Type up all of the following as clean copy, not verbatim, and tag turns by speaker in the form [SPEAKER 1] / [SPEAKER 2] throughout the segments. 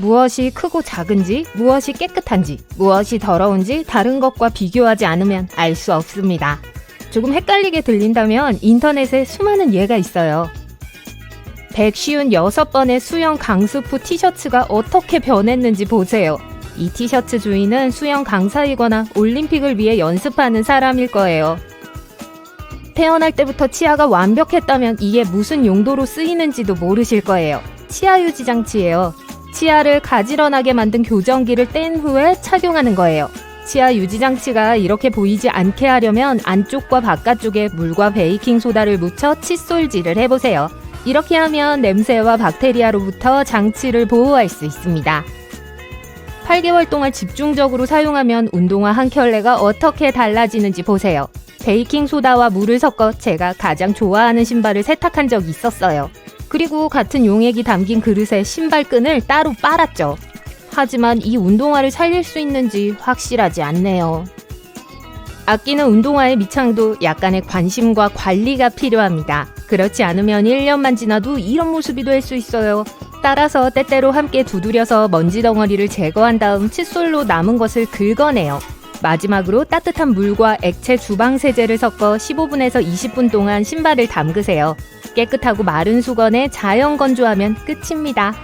[SPEAKER 1] 무엇이 크고 작은지, 무엇이 깨끗한지, 무엇이 더러운지 다른 것과 비교하지 않으면 알 수 없습니다. 조금 헷갈리게 들린다면 인터넷에 수많은 예가 있어요. 156번의 수영 강습 후 티셔츠가 어떻게 변했는지 보세요. 이 티셔츠 주인은 수영 강사이거나 올림픽을 위해 연습하는 사람일 거예요. 태어날 때부터 치아가 완벽했다면 이게 무슨 용도로 쓰이는지도 모르실 거예요. 치아 유지 장치예요. 치아를 가지런하게 만든 교정기를 뗀 후에 착용하는 거예요. 치아 유지 장치가 이렇게 보이지 않게 하려면 안쪽과 바깥쪽에 물과 베이킹소다를 묻혀 칫솔질을 해보세요. 이렇게 하면 냄새와 박테리아로부터 장치를 보호할 수 있습니다. 8개월 동안 집중적으로 사용하면 운동화 한 켤레가 어떻게 달라지는지 보세요. 베이킹소다와 물을 섞어 제가 가장 좋아하는 신발을 세탁한 적이 있었어요. 그리고 같은 용액이 담긴 그릇에 신발끈을 따로 빨았죠. 하지만 이 운동화를 살릴 수 있는지 확실하지 않네요. 아끼는 운동화의 미창도 약간의 관심과 관리가 필요합니다. 그렇지 않으면 1년만 지나도 이런 모습이 될 수 있어요. 따라서 때때로 함께 두드려서 먼지 덩어리를 제거한 다음 칫솔로 남은 것을 긁어내요. 마지막으로 따뜻한 물과 액체 주방세제를 섞어 15분에서 20분 동안 신발을 담그세요. 깨끗하고 마른 수건에 자연 건조하면 끝입니다.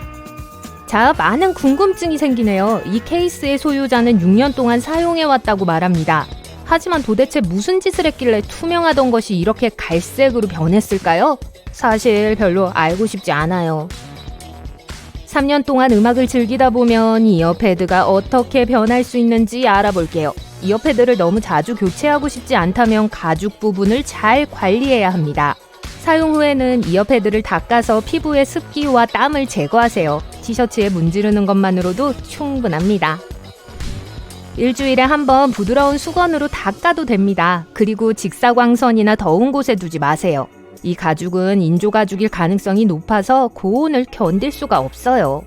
[SPEAKER 1] 자, 많은 궁금증이 생기네요. 이 케이스의 소유자는 6년 동안 사용해왔다고 말합니다. 하지만 도대체 무슨 짓을 했길래 투명하던 것이 이렇게 갈색으로 변했을까요? 사실 별로 알고 싶지 않아요. 3년 동안 음악을 즐기다 보면 이어패드가 어떻게 변할 수 있는지 알아볼게요. 이어패드를 너무 자주 교체하고 싶지 않다면 가죽 부분을 잘 관리해야 합니다. 사용 후에는 이어패드를 닦아서 피부의 습기와 땀을 제거하세요. 티셔츠에 문지르는 것만으로도 충분합니다. 일주일에 한 번 부드러운 수건으로 닦아도 됩니다. 그리고 직사광선이나 더운 곳에 두지 마세요. 이 가죽은 인조가죽일 가능성이 높아서 고온을 견딜 수가 없어요.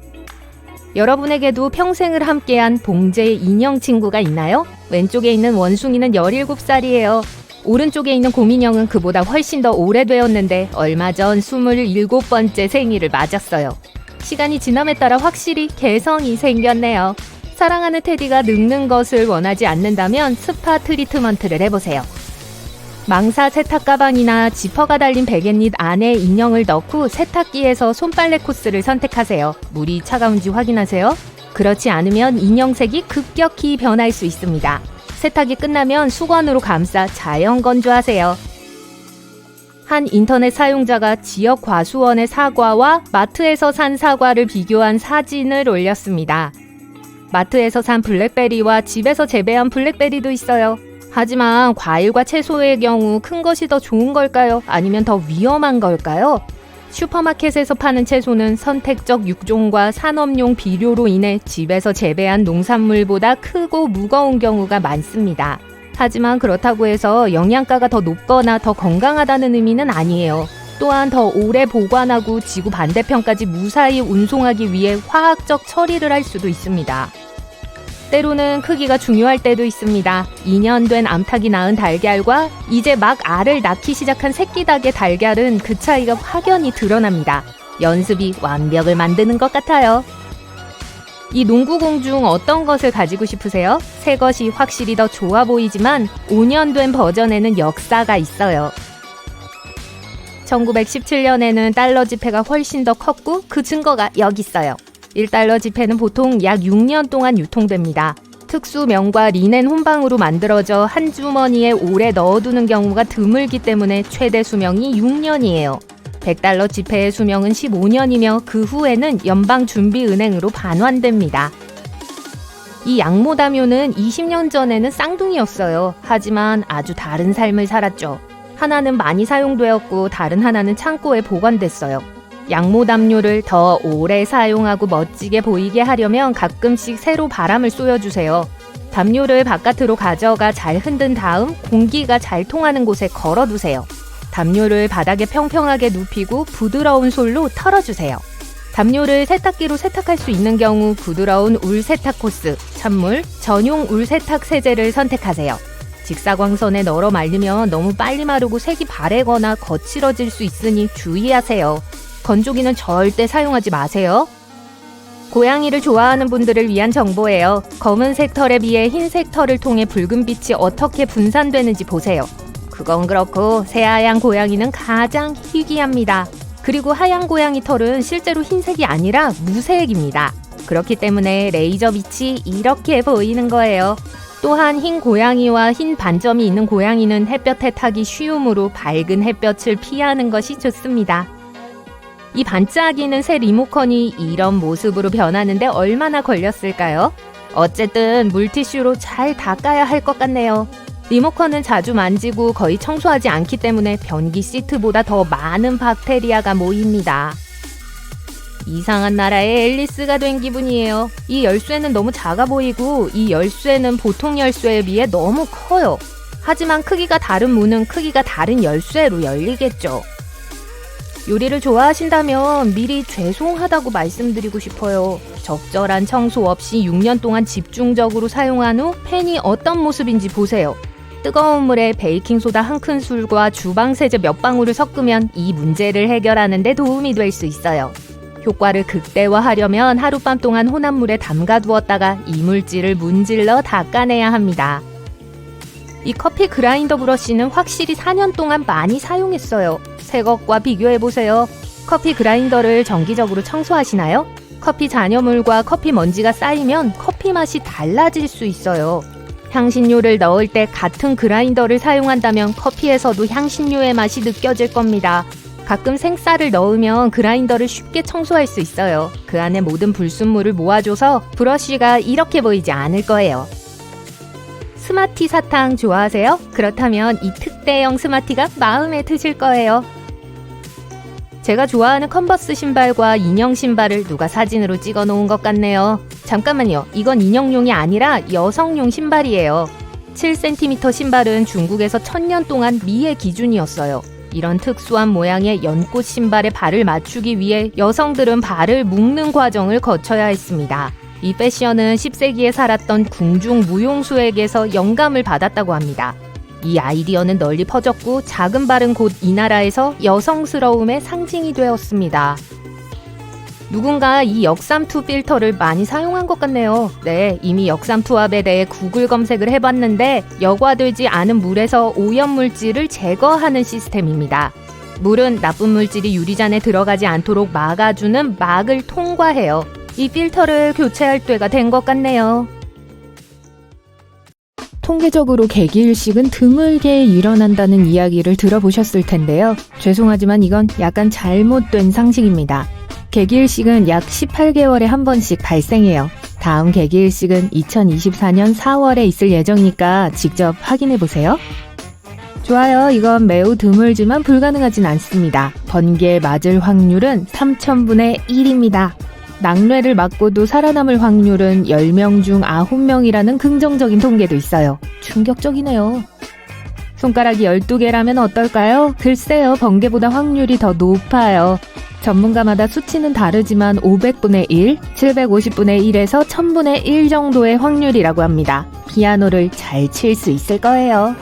[SPEAKER 1] 여러분에게도 평생을 함께한 봉제의 인형 친구가 있나요? 왼쪽에 있는 원숭이는 17살이에요. 오른쪽에 있는 곰인형은 그보다 훨씬 더 오래되었는데 얼마 전 27번째 생일을 맞았어요. 시간이 지남에 따라 확실히 개성이 생겼네요. 사랑하는 테디가 늙는 것을 원하지 않는다면 스파 트리트먼트를 해보세요. 망사 세탁 가방이나 지퍼가 달린 베갯닛 안에 인형을 넣고 세탁기에서 손빨래 코스를 선택하세요. 물이 차가운지 확인하세요. 그렇지 않으면 인형색이 급격히 변할 수 있습니다. 세탁이 끝나면 수건으로 감싸 자연 건조하세요. 한 인터넷 사용자가 지역 과수원의 사과와 마트에서 산 사과를 비교한 사진을 올렸습니다. 마트에서 산 블랙베리와 집에서 재배한 블랙베리도 있어요. 하지만 과일과 채소의 경우 큰 것이 더 좋은 걸까요? 아니면 더 위험한 걸까요? 슈퍼마켓에서 파는 채소는 선택적 육종과 산업용 비료로 인해 집에서 재배한 농산물보다 크고 무거운 경우가 많습니다. 하지만 그렇다고 해서 영양가가 더 높거나 더 건강하다는 의미는 아니에요. 또한 더 오래 보관하고 지구 반대편까지 무사히 운송하기 위해 화학적 처리를 할 수도 있습니다. 때로는 크기가 중요할 때도 있습니다. 2년 된 암탉이 낳은 달걀과 이제 막 알을 낳기 시작한 새끼 닭의 달걀은 그 차이가 확연히 드러납니다. 연습이 완벽을 만드는 것 같아요. 이 농구공 중 어떤 것을 가지고 싶으세요? 새 것이 확실히 더 좋아 보이지만 5년 된 버전에는 역사가 있어요. 1917년에는 달러 지폐가 훨씬 더 컸고 그 증거가 여기 있어요. 1달러 지폐는 보통 약 6년 동안 유통됩니다. 특수명과 리넨 혼방으로 만들어져 한 주머니에 오래 넣어두는 경우가 드물기 때문에 최대 수명이 6년이에요. 100달러 지폐의 수명은 15년이며 그 후에는 연방준비은행으로 반환됩니다. 이 양모다묘는 20년 전에는 쌍둥이였어요. 하지만 아주 다른 삶을 살았죠. 하나는 많이 사용되었고 다른 하나는 창고에 보관됐어요. 양모담요를 더 오래 사용하고 멋지게 보이게 하려면 가끔씩 새로 바람을 쏘여주세요. 담요를 바깥으로 가져가 잘 흔든 다음 공기가 잘 통하는 곳에 걸어두세요. 담요를 바닥에 평평하게 눕히고 부드러운 솔로 털어주세요. 담요를 세탁기로 세탁할 수 있는 경우 부드러운 울 세탁 코스, 찬물, 전용 울 세탁 세제를 선택하세요. 직사광선에 널어 말리면 너무 빨리 마르고 색이 바래거나 거칠어질 수 있으니 주의하세요. 건조기는 절대 사용하지 마세요. 고양이를 좋아하는 분들을 위한 정보예요. 검은색 털에 비해 흰색 털을 통해 붉은빛이 어떻게 분산되는지 보세요. 그건 그렇고 새하얀 고양이는 가장 희귀합니다. 그리고 하얀 고양이 털은 실제로 흰색이 아니라 무색입니다. 그렇기 때문에 레이저 빛이 이렇게 보이는 거예요. 또한 흰 고양이와 흰 반점이 있는 고양이는 햇볕에 타기 쉬우므로 밝은 햇볕을 피하는 것이 좋습니다. 이 반짝이는 새 리모컨이 이런 모습으로 변하는데 얼마나 걸렸을까요? 어쨌든 물티슈로 잘 닦아야 할 것 같네요. 리모컨은 자주 만지고 거의 청소하지 않기 때문에 변기 시트보다 더 많은 박테리아가 모입니다. 이상한 나라의 앨리스가 된 기분이에요. 이 열쇠는 너무 작아 보이고 이 열쇠는 보통 열쇠에 비해 너무 커요. 하지만 크기가 다른 문은 크기가 다른 열쇠로 열리겠죠. 요리를 좋아하신다면 미리 죄송하다고 말씀드리고 싶어요. 적절한 청소 없이 6년 동안 집중적으로 사용한 후 팬이 어떤 모습인지 보세요. 뜨거운 물에 베이킹소다 한 큰술과 주방세제 몇 방울을 섞으면 이 문제를 해결하는 데 도움이 될 수 있어요. 효과를 극대화하려면 하룻밤 동안 혼합물에 담가두었다가 이물질을 문질러 닦아내야 합니다. 이 커피 그라인더 브러쉬는 확실히 4년 동안 많이 사용했어요. 새 것과 비교해보세요. 커피 그라인더를 정기적으로 청소하시나요? 커피 잔여물과 커피 먼지가 쌓이면 커피 맛이 달라질 수 있어요. 향신료를 넣을 때 같은 그라인더를 사용한다면 커피에서도 향신료의 맛이 느껴질 겁니다. 가끔 생쌀을 넣으면 그라인더를 쉽게 청소할 수 있어요. 그 안에 모든 불순물을 모아줘서 브러쉬가 이렇게 보이지 않을 거예요. 스마티 사탕 좋아하세요? 그렇다면 이 특대형 스마티가 마음에 드실 거예요. 제가 좋아하는 컨버스 신발과 인형 신발을 누가 사진으로 찍어 놓은 것 같네요. 잠깐만요. 이건 인형용이 아니라 여성용 신발이에요. 7cm 신발은 중국에서 1000년 동안 미의 기준이었어요. 이런 특수한 모양의 연꽃 신발에 발을 맞추기 위해 여성들은 발을 묶는 과정을 거쳐야 했습니다. 이 패션은 10세기에 살았던 궁중 무용수에게서 영감을 받았다고 합니다. 이 아이디어는 널리 퍼졌고 작은 발은 곧 이 나라에서 여성스러움의 상징이 되었습니다. 누군가 이 역삼투 필터를 많이 사용한 것 같네요. 네, 이미 역삼투압에 대해 구글 검색을 해봤는데 여과되지 않은 물에서 오염물질을 제거하는 시스템입니다. 물은 나쁜 물질이 유리잔에 들어가지 않도록 막아주는 막을 통과해요. 이 필터를 교체할 때가 된 것 같네요. 통계적으로 개기일식은 드물게 일어난다는 이야기를 들어보셨을 텐데요. 죄송하지만 이건 약간 잘못된 상식입니다. 개기일식은 약 18개월에 한 번씩 발생해요. 다음 개기일식은 2024년 4월에 있을 예정이니까 직접 확인해보세요. 좋아요. 이건 매우 드물지만 불가능하진 않습니다. 번개에 맞을 확률은 3000분의 1입니다. 낙뢰를 맞고도 살아남을 확률은 10명 중 9명이라는 긍정적인 통계도 있어요. 충격적이네요. 손가락이 12개라면 어떨까요? 글쎄요. 번개보다 확률이 더 높아요. 전문가마다 수치는 다르지만 500분의 1, 750분의 1에서 1000분의 1 정도의 확률이라고 합니다. 피아노를 잘 칠 수 있을 거예요.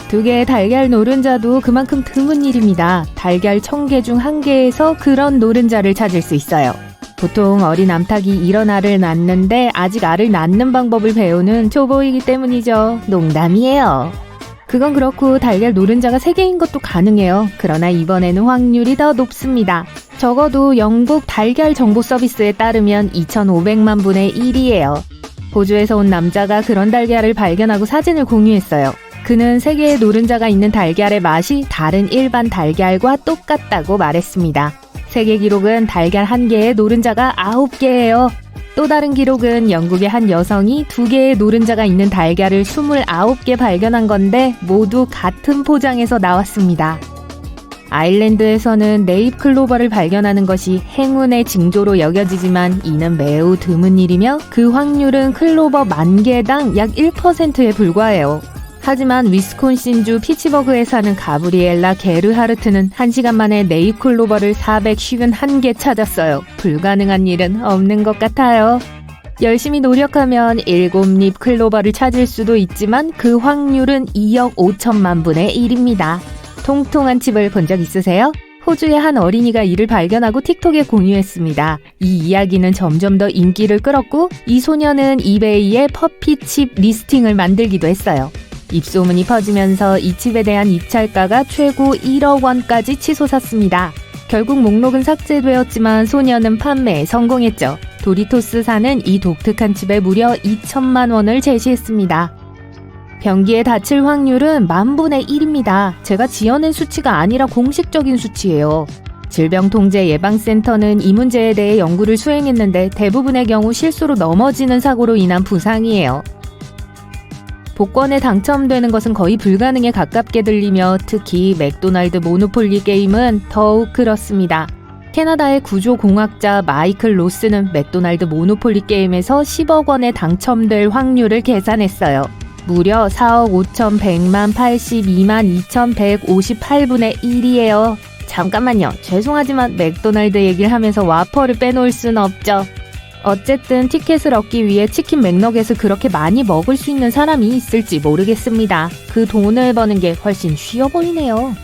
[SPEAKER 1] 2개의 달걀 노른자도 그만큼 드문 일입니다. 달걀 1000개 중 1개에서 그런 노른자를 찾을 수 있어요. 보통 어린 암탉이 이런 알을 낳는데 아직 알을 낳는 방법을 배우는 초보이기 때문이죠. 농담이에요. 그건 그렇고 달걀 노른자가 3개인 것도 가능해요. 그러나 이번에는 확률이 더 높습니다. 적어도 영국 달걀 정보 서비스에 따르면 2500만 분의 1이에요. 호주에서 온 남자가 그런 달걀을 발견하고 사진을 공유했어요. 그는 3개의 노른자가 있는 달걀의 맛이 다른 일반 달걀과 똑같다고 말했습니다. 세계 기록은 달걀 1개의 노른자가 9개예요. 또 다른 기록은 영국의 한 여성이 2개의 노른자가 있는 달걀을 29개 발견한 건데 모두 같은 포장에서 나왔습니다. 아일랜드에서는 네잎 클로버를 발견하는 것이 행운의 징조로 여겨지지만 이는 매우 드문 일이며 그 확률은 클로버 10,000개당 약 1%에 불과해요. 하지만 위스콘신주 피츠버그에 사는 가브리엘라 게르하르트는 1시간 만에 네잎 클로버를 451개 찾았어요. 불가능한 일은 없는 것 같아요. 열심히 노력하면 7잎 클로버를 찾을 수도 있지만 그 확률은 2억 5천만 분의 1입니다. 통통한 칩을 본 적 있으세요? 호주의 한 어린이가 이를 발견하고 틱톡에 공유했습니다. 이 이야기는 점점 더 인기를 끌었고 이 소녀는 이베이에 퍼피칩 리스팅을 만들기도 했어요. 입소문이 퍼지면서 이 칩에 대한 입찰가가 최고 1억 원까지 치솟았습니다. 결국 목록은 삭제되었지만 소녀는 판매에 성공했죠. 도리토스사는 이 독특한 칩에 무려 2천만 원을 제시했습니다. 변기에 닫힐 확률은 10,000분의 1입니다. 제가 지어낸 수치가 아니라 공식적인 수치예요. 질병통제예방센터는 이 문제에 대해 연구를 수행했는데 대부분의 경우 실수로 넘어지는 사고로 인한 부상이에요. 복권에 당첨되는 것은 거의 불가능에 가깝게 들리며 특히 맥도날드 모노폴리 게임은 더욱 그렇습니다. 캐나다의 구조공학자 마이클 로스는 맥도날드 모노폴리 게임에서 10억 원에 당첨될 확률을 계산했어요. 무려 4억 5,100만 82만 2,158분의 1이에요. 잠깐만요. 죄송하지만 맥도날드 얘기를 하면서 와퍼를 빼놓을 순 없죠. 어쨌든 티켓을 얻기 위해 치킨 맥너겟을 그렇게 많이 먹을 수 있는 사람이 있을지 모르겠습니다. 그 돈을 버는 게 훨씬 쉬워 보이네요.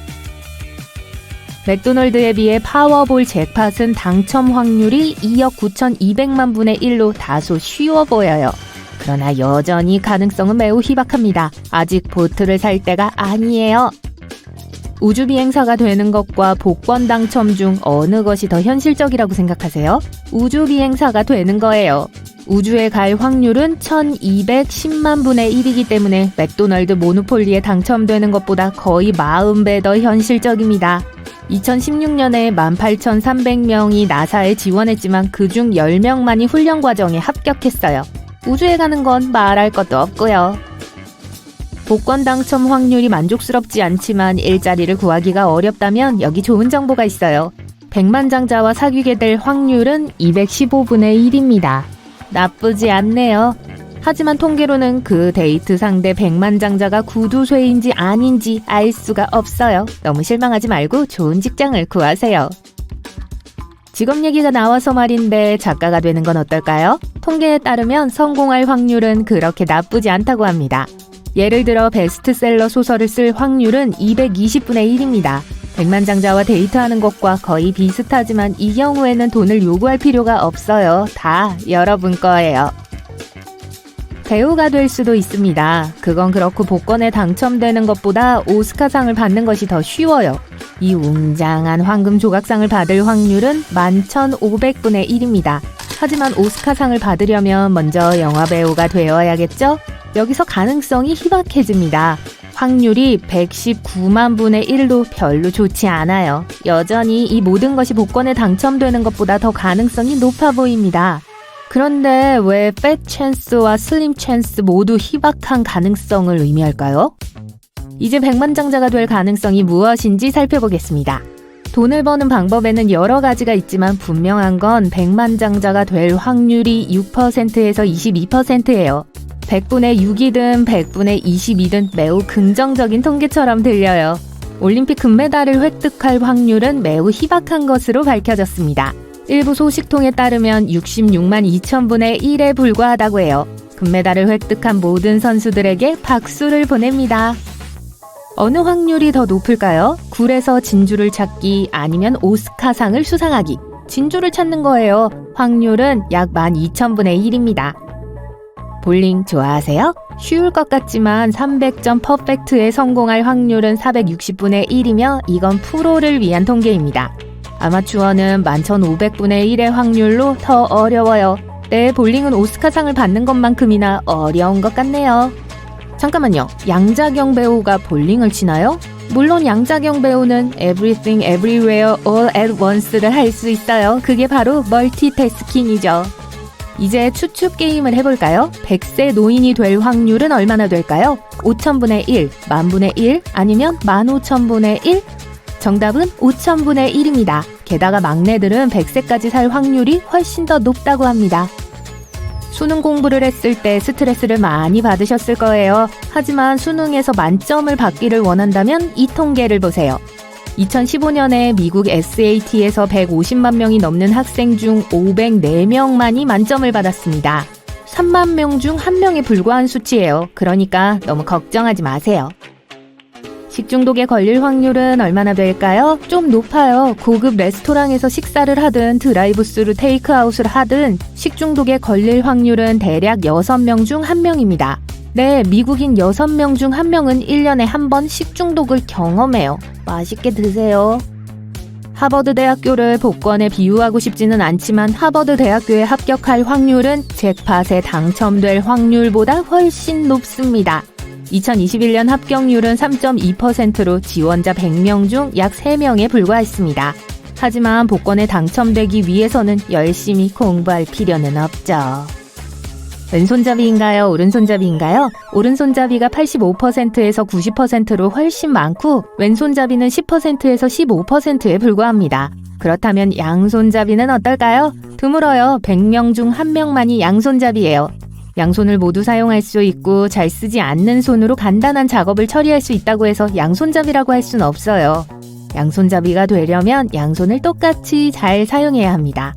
[SPEAKER 1] 맥도날드에 비해 파워볼 잭팟은 당첨 확률이 2억 9,200만 분의 1로 다소 쉬워 보여요. 그러나 여전히 가능성은 매우 희박합니다. 아직 보트를 살 때가 아니에요. 우주비행사가 되는 것과 복권 당첨 중 어느 것이 더 현실적이라고 생각하세요? 우주비행사가 되는 거예요. 우주에 갈 확률은 1210만 분의 1이기 때문에 맥도날드 모노폴리에 당첨되는 것보다 거의 40배 더 현실적입니다. 2016년에 18,300명이 나사에 지원했지만 그중 10명만이 훈련 과정에 합격했어요. 우주에 가는 건 말할 것도 없고요. 복권 당첨 확률이 만족스럽지 않지만 일자리를 구하기가 어렵다면 여기 좋은 정보가 있어요. 백만장자와 사귀게 될 확률은 215분의 1입니다. 나쁘지 않네요. 하지만 통계로는 그 데이트 상대 백만장자가 구두쇠인지 아닌지 알 수가 없어요. 너무 실망하지 말고 좋은 직장을 구하세요. 직업 얘기가 나와서 말인데 작가가 되는 건 어떨까요? 통계에 따르면 성공할 확률은 그렇게 나쁘지 않다고 합니다. 예를 들어 베스트셀러 소설을 쓸 확률은 220분의 1입니다. 백만장자와 데이트하는 것과 거의 비슷하지만 이 경우에는 돈을 요구할 필요가 없어요. 다 여러분 거예요. 배우가 될 수도 있습니다. 그건 그렇고 복권에 당첨되는 것보다 오스카상을 받는 것이 더 쉬워요. 이 웅장한 황금 조각상을 받을 확률은 11,500분의 1입니다. 하지만 오스카상을 받으려면 먼저 영화배우가 되어야겠죠? 여기서 가능성이 희박해집니다. 확률이 119만 분의 1로 별로 좋지 않아요. 여전히 이 모든 것이 복권에 당첨되는 것보다 더 가능성이 높아 보입니다. 그런데 왜 팻 찬스와 슬림 찬스 모두 희박한 가능성을 의미할까요? 이제 백만장자가 될 가능성이 무엇인지 살펴보겠습니다. 돈을 버는 방법에는 여러 가지가 있지만 분명한 건 백만장자가 될 확률이 6%에서 22%예요. 100분의 6이든 100분의 22든 매우 긍정적인 통계처럼 들려요. 올림픽 금메달을 획득할 확률은 매우 희박한 것으로 밝혀졌습니다. 일부 소식통에 따르면 66만 2천분의 1에 불과하다고 해요. 금메달을 획득한 모든 선수들에게 박수를 보냅니다. 어느 확률이 더 높을까요? 굴에서 진주를 찾기 아니면 오스카상을 수상하기. 진주를 찾는 거예요. 확률은 약 12,000분의 1입니다. 볼링 좋아하세요? 쉬울 것 같지만 300점 퍼펙트에 성공할 확률은 460분의 1이며 이건 프로를 위한 통계입니다. 아마추어는 11,500분의 1의 확률로 더 어려워요. 네, 볼링은 오스카상을 받는 것만큼이나 어려운 것 같네요. 잠깐만요. 양자경 배우가 볼링을 치나요? 물론 양자경 배우는 Everything Everywhere All at Once를 할 수 있어요. 그게 바로 멀티태스킹이죠. 이제 추측 게임을 해볼까요? 100세 노인이 될 확률은 얼마나 될까요? 5,000분의 1, 10,000분의 1, 아니면 15,000분의 1? 정답은 5,000분의 1입니다. 게다가 막내들은 100세까지 살 확률이 훨씬 더 높다고 합니다. 수능 공부를 했을 때 스트레스를 많이 받으셨을 거예요. 하지만 수능에서 만점을 받기를 원한다면 이 통계를 보세요. 2015년에 미국 SAT에서 150만 명이 넘는 학생 중 504명만이 만점을 받았습니다. 3만 명 중 1명에 불과한 수치예요. 그러니까 너무 걱정하지 마세요. 식중독에 걸릴 확률은 얼마나 될까요? 좀 높아요. 고급 레스토랑에서 식사를 하든 드라이브스루 테이크아웃을 하든 식중독에 걸릴 확률은 대략 6명 중 1명입니다. 네, 미국인 6명 중 1명은 1년에 한 번 식중독을 경험해요. 맛있게 드세요. 하버드 대학교를 복권에 비유하고 싶지는 않지만 하버드 대학교에 합격할 확률은 잭팟에 당첨될 확률보다 훨씬 높습니다. 2021년 합격률은 3.2%로 지원자 100명 중 약 3명에 불과했습니다. 하지만 복권에 당첨되기 위해서는 열심히 공부할 필요는 없죠. 왼손잡이인가요? 오른손잡이인가요? 오른손잡이가 85%에서 90%로 훨씬 많고 왼손잡이는 10%에서 15%에 불과합니다. 그렇다면 양손잡이는 어떨까요? 드물어요. 100명 중 1명만이 양손잡이예요. 양손을 모두 사용할 수 있고 잘 쓰지 않는 손으로 간단한 작업을 처리할 수 있다고 해서 양손잡이라고 할 수는 없어요. 양손잡이가 되려면 양손을 똑같이 잘 사용해야 합니다.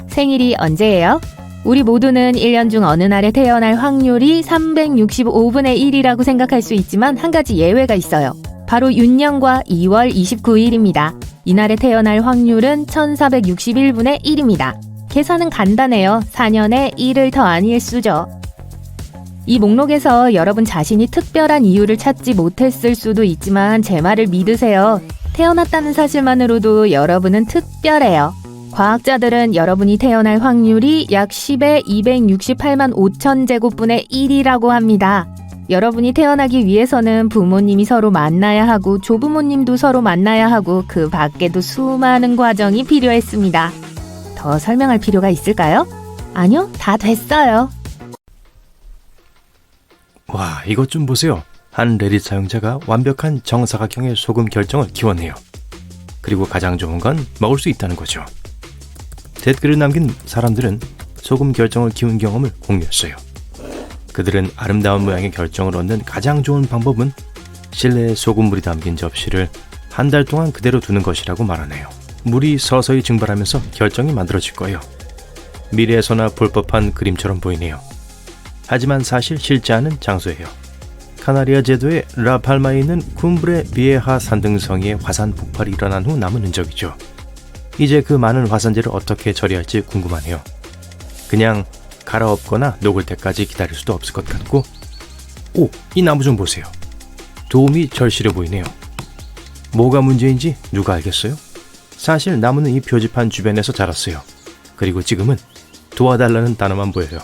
[SPEAKER 1] 생일이 언제예요? 우리 모두는 1년 중 어느 날에 태어날 확률이 365분의 1이라고 생각할 수 있지만 한 가지 예외가 있어요. 바로 윤년과 2월 29일입니다. 이날에 태어날 확률은 1461분의 1입니다. 계산은 간단해요. 4년에 1을 더한 일수죠. 이 목록에서 여러분 자신이 특별한 이유를 찾지 못했을 수도 있지만 제 말을 믿으세요. 태어났다는 사실만으로도 여러분은 특별해요. 과학자들은 여러분이 태어날 확률이 약 10의 268만 5천 제곱분의 1이라고 합니다. 여러분이 태어나기 위해서는 부모님이 서로 만나야 하고 조부모님도 서로 만나야 하고 그 밖에도 수많은 과정이 필요했습니다. 더 설명할 필요가 있을까요? 아니요, 다 됐어요.
[SPEAKER 2] 와, 이것 좀 보세요. 한 레딧 사용자가 완벽한 정사각형의 소금 결정을 키웠네요. 그리고 가장 좋은 건 먹을 수 있다는 거죠. 댓글을 남긴 사람들은 소금 결정을 키운 경험을 공유했어요. 그들은 아름다운 모양의 결정을 얻는 가장 좋은 방법은 실내에 소금물이 담긴 접시를 한 달 동안 그대로 두는 것이라고 말하네요. 물이 서서히 증발하면서 결정이 만들어질 거예요. 미래에서나 볼 법한 그림처럼 보이네요. 하지만 사실 실제 않은 장소예요. 카나리아 제도의 라팔마에 있는 쿰브레 비에하 산등성이의 화산 폭발이 일어난 후 남은 흔적이죠. 이제 그 많은 화산재를 어떻게 처리할지 궁금하네요. 그냥 갈아엎거나 녹을 때까지 기다릴 수도 없을 것 같고, 오! 이 나무 좀 보세요. 도움이 절실해 보이네요. 뭐가 문제인지 누가 알겠어요? 사실 나무는 이 표지판 주변에서 자랐어요. 그리고 지금은 도와달라는 단어만 보여요.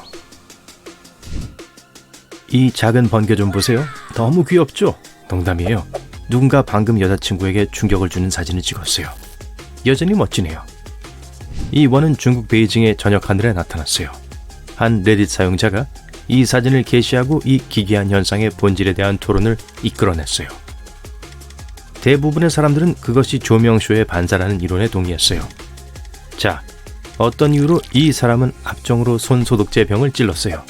[SPEAKER 2] 이 작은 번개 좀 보세요. 너무 귀엽죠? 농담이에요. 누군가 방금 여자친구에게 충격을 주는 사진을 찍었어요. 여전히 멋지네요. 이 원은 중국 베이징의 저녁 하늘에 나타났어요. 한 레딧 사용자가 이 사진을 게시하고 이 기괴한 현상의 본질에 대한 토론을 이끌어냈어요. 대부분의 사람들은 그것이 조명쇼의 반사라는 이론에 동의했어요. 자, 어떤 이유로 이 사람은 압정으로 손소독제 병을 찔렀어요.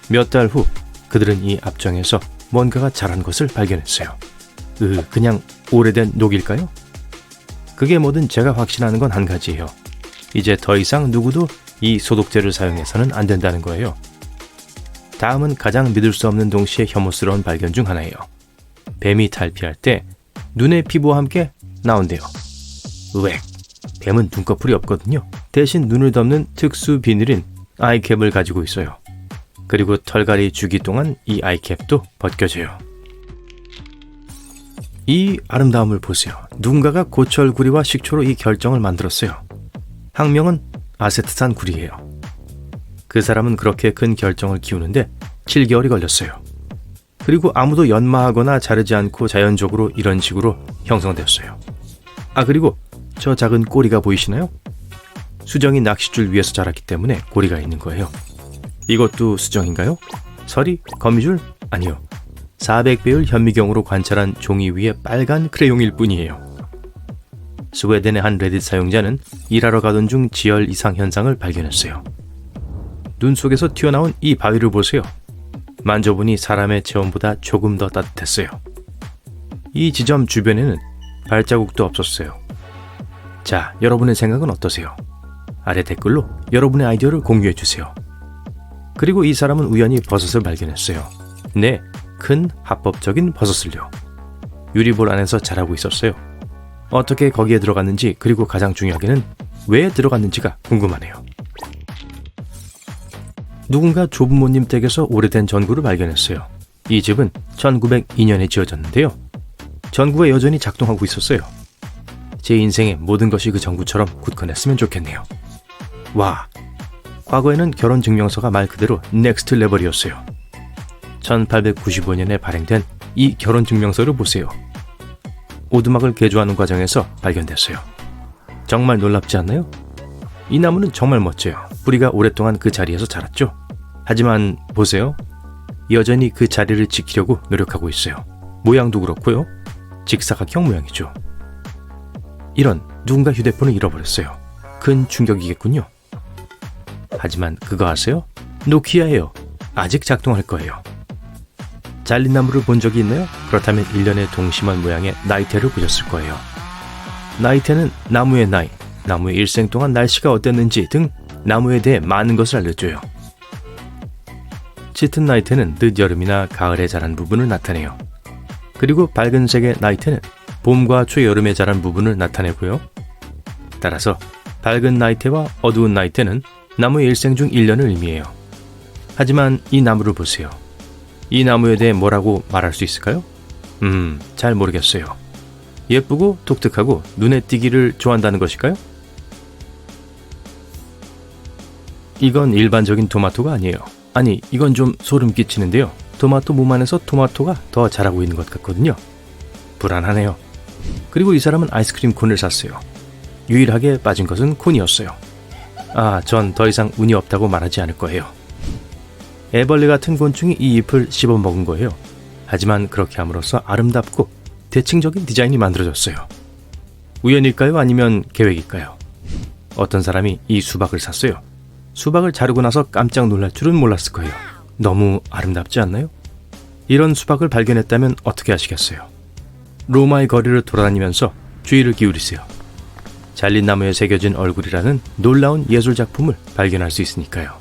[SPEAKER 2] 몇 달 후 그들은 이 압정에서 뭔가가 자란 것을 발견했어요. 그냥 오래된 녹일까요? 그게 뭐든 제가 확신하는 건 한 가지예요. 이제 더 이상 누구도 이 소독제를 사용해서는 안 된다는 거예요. 다음은 가장 믿을 수 없는 동시에 혐오스러운 발견 중 하나예요. 뱀이 탈피할 때 눈의 피부와 함께 나온대요. 으엑, 뱀은 눈꺼풀이 없거든요. 대신 눈을 덮는 특수 비늘인 아이캡을 가지고 있어요. 그리고 털갈이 주기 동안 이 아이캡도 벗겨져요. 이 아름다움을 보세요. 누군가가 고철구리와 식초로 이 결정을 만들었어요. 학명은 아세트산 구리예요. 그 사람은 그렇게 큰 결정을 키우는데 7개월이 걸렸어요. 그리고 아무도 연마하거나 자르지 않고 자연적으로 이런 식으로 형성되었어요. 그리고 저 작은 꼬리가 보이시나요? 수정이 낚싯줄 위에서 자랐기 때문에 꼬리가 있는 거예요. 이것도 수정인가요? 서리? 거미줄? 아니요. 400배율 현미경으로 관찰한 종이 위에 빨간 크레용일 뿐이에요. 스웨덴의 한 레딧 사용자는 일하러 가던 중 지열 이상 현상을 발견했어요. 눈 속에서 튀어나온 이 바위를 보세요. 만져보니 사람의 체온보다 조금 더 따뜻했어요. 이 지점 주변에는 발자국도 없었어요. 자, 여러분의 생각은 어떠세요? 아래 댓글로 여러분의 아이디어를 공유해주세요. 그리고 이 사람은 우연히 버섯을 발견했어요. 네, 큰 합법적인 버섯을요. 유리볼 안에서 자라고 있었어요. 어떻게 거기에 들어갔는지, 그리고 가장 중요하게는 왜 들어갔는지가 궁금하네요. 누군가 조부모님 댁에서 오래된 전구를 발견했어요. 이 집은 1902년에 지어졌는데요. 전구가 여전히 작동하고 있었어요. 제 인생의 모든 것이 그 전구처럼 굳건했으면 좋겠네요. 와, 과거에는 결혼증명서가 말 그대로 넥스트 레벨이었어요. 1895년에 발행된 이 결혼증명서를 보세요. 오두막을 개조하는 과정에서 발견됐어요. 정말 놀랍지 않나요? 이 나무는 정말 멋져요. 뿌리가 오랫동안 그 자리에서 자랐죠. 하지만 보세요. 여전히 그 자리를 지키려고 노력하고 있어요. 모양도 그렇고요. 직사각형 모양이죠. 이런, 누군가 휴대폰을 잃어버렸어요. 큰 충격이겠군요. 하지만 그거 아세요? 노키아예요. 아직 작동할 거예요. 잘린 나무를 본 적이 있나요? 그렇다면 1년의 동심원 모양의 나이테를 보셨을 거예요. 나이테는 나무의 나이, 나무의 일생 동안 날씨가 어땠는지 등 나무에 대해 많은 것을 알려줘요. 짙은 나이테는 늦여름이나 가을에 자란 부분을 나타내요. 그리고 밝은색의 나이테는 봄과 초여름에 자란 부분을 나타내고요. 따라서 밝은 나이테와 어두운 나이테는 나무의 일생 중 1년을 의미해요. 하지만 이 나무를 보세요. 이 나무에 대해 뭐라고 말할 수 있을까요? 잘 모르겠어요. 예쁘고 독특하고 눈에 띄기를 좋아한다는 것일까요? 이건 일반적인 토마토가 아니에요. 아니, 이건 좀 소름 끼치는데요. 토마토 몸 안에서 토마토가 더 자라고 있는 것 같거든요. 불안하네요. 그리고 이 사람은 아이스크림 콘을 샀어요. 유일하게 빠진 것은 콘이었어요. 전 더 이상 운이 없다고 말하지 않을 거예요. 애벌레 같은 곤충이 이 잎을 씹어 먹은 거예요. 하지만 그렇게 함으로써 아름답고 대칭적인 디자인이 만들어졌어요. 우연일까요? 아니면 계획일까요? 어떤 사람이 이 수박을 샀어요. 수박을 자르고 나서 깜짝 놀랄 줄은 몰랐을 거예요. 너무 아름답지 않나요? 이런 수박을 발견했다면 어떻게 하시겠어요? 로마의 거리를 돌아다니면서 주의를 기울이세요. 잘린 나무에 새겨진 얼굴이라는 놀라운 예술작품을 발견할 수 있으니까요.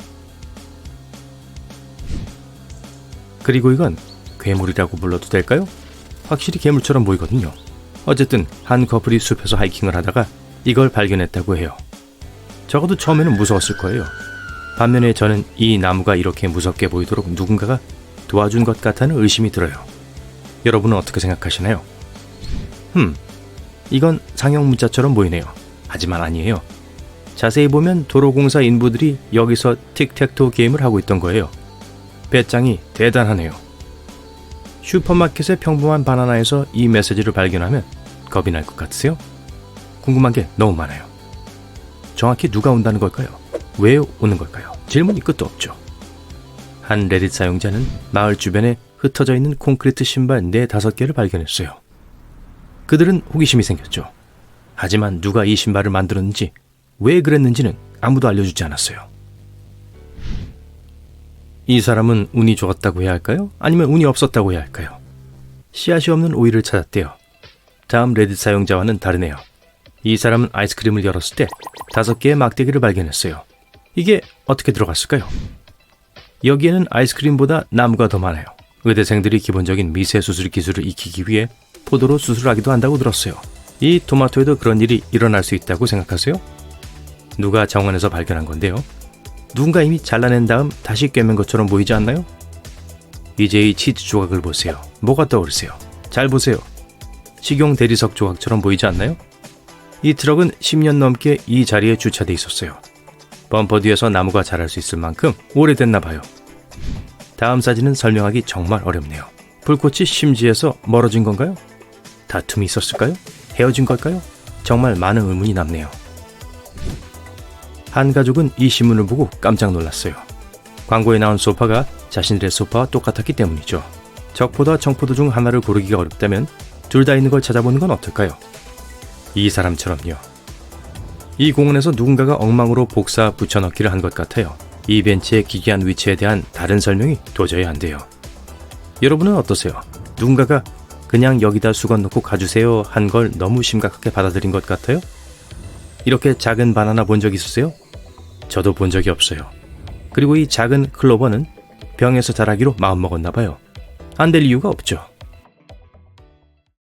[SPEAKER 2] 그리고 이건 괴물이라고 불러도 될까요? 확실히 괴물처럼 보이거든요. 어쨌든 한 커플이 숲에서 하이킹을 하다가 이걸 발견했다고 해요. 적어도 처음에는 무서웠을 거예요. 반면에 저는 이 나무가 이렇게 무섭게 보이도록 누군가가 도와준 것 같다는 의심이 들어요. 여러분은 어떻게 생각하시나요? 이건 상형 문자처럼 보이네요. 하지만 아니에요. 자세히 보면 도로공사 인부들이 여기서 틱택토 게임을 하고 있던 거예요. 배짱이 대단하네요. 슈퍼마켓의 평범한 바나나에서 이 메시지를 발견하면 겁이 날 것 같으세요? 궁금한 게 너무 많아요. 정확히 누가 온다는 걸까요? 왜 오는 걸까요? 질문이 끝도 없죠. 한 레딧 사용자는 마을 주변에 흩어져 있는 콘크리트 신발 4-5개를 발견했어요. 그들은 호기심이 생겼죠. 하지만 누가 이 신발을 만들었는지, 왜 그랬는지는 아무도 알려주지 않았어요. 이 사람은 운이 좋았다고 해야 할까요? 아니면 운이 없었다고 해야 할까요? 씨앗이 없는 오이를 찾았대요. 다음 레딧 사용자와는 다르네요. 이 사람은 아이스크림을 열었을 때 5개의 막대기를 발견했어요. 이게 어떻게 들어갔을까요? 여기에는 아이스크림보다 나무가 더 많아요. 의대생들이 기본적인 미세 수술 기술을 익히기 위해 포도로 수술하기도 한다고 들었어요. 이 토마토에도 그런 일이 일어날 수 있다고 생각하세요? 누가 정원에서 발견한 건데요. 누군가 이미 잘라낸 다음 다시 꿰맨 것처럼 보이지 않나요? 이제 이 치즈 조각을 보세요. 뭐가 떠오르세요? 잘 보세요. 식용 대리석 조각처럼 보이지 않나요? 이 트럭은 10년 넘게 이 자리에 주차돼 있었어요. 범퍼 뒤에서 나무가 자랄 수 있을 만큼 오래됐나 봐요. 다음 사진은 설명하기 정말 어렵네요. 불꽃이 심지에서 멀어진 건가요? 다툼이 있었을까요? 헤어진 걸까요? 정말 많은 의문이 남네요. 한 가족은 이 신문을 보고 깜짝 놀랐어요. 광고에 나온 소파가 자신들의 소파와 똑같았기 때문이죠. 적포도와 청포도 중 하나를 고르기가 어렵다면 둘 다 있는 걸 찾아보는 건 어떨까요? 이 사람처럼요. 이 공원에서 누군가가 엉망으로 복사 붙여넣기를 한 것 같아요. 이 벤치의 기괴한 위치에 대한 다른 설명이 도저히 안 돼요. 여러분은 어떠세요? 누군가가 그냥 여기다 수건 넣고 가주세요 한 걸 너무 심각하게 받아들인 것 같아요? 이렇게 작은 바나나 본 적 있으세요? 저도 본 적이 없어요. 그리고 이 작은 클로버는 병에서 자라기로 마음먹었나 봐요. 안 될 이유가 없죠.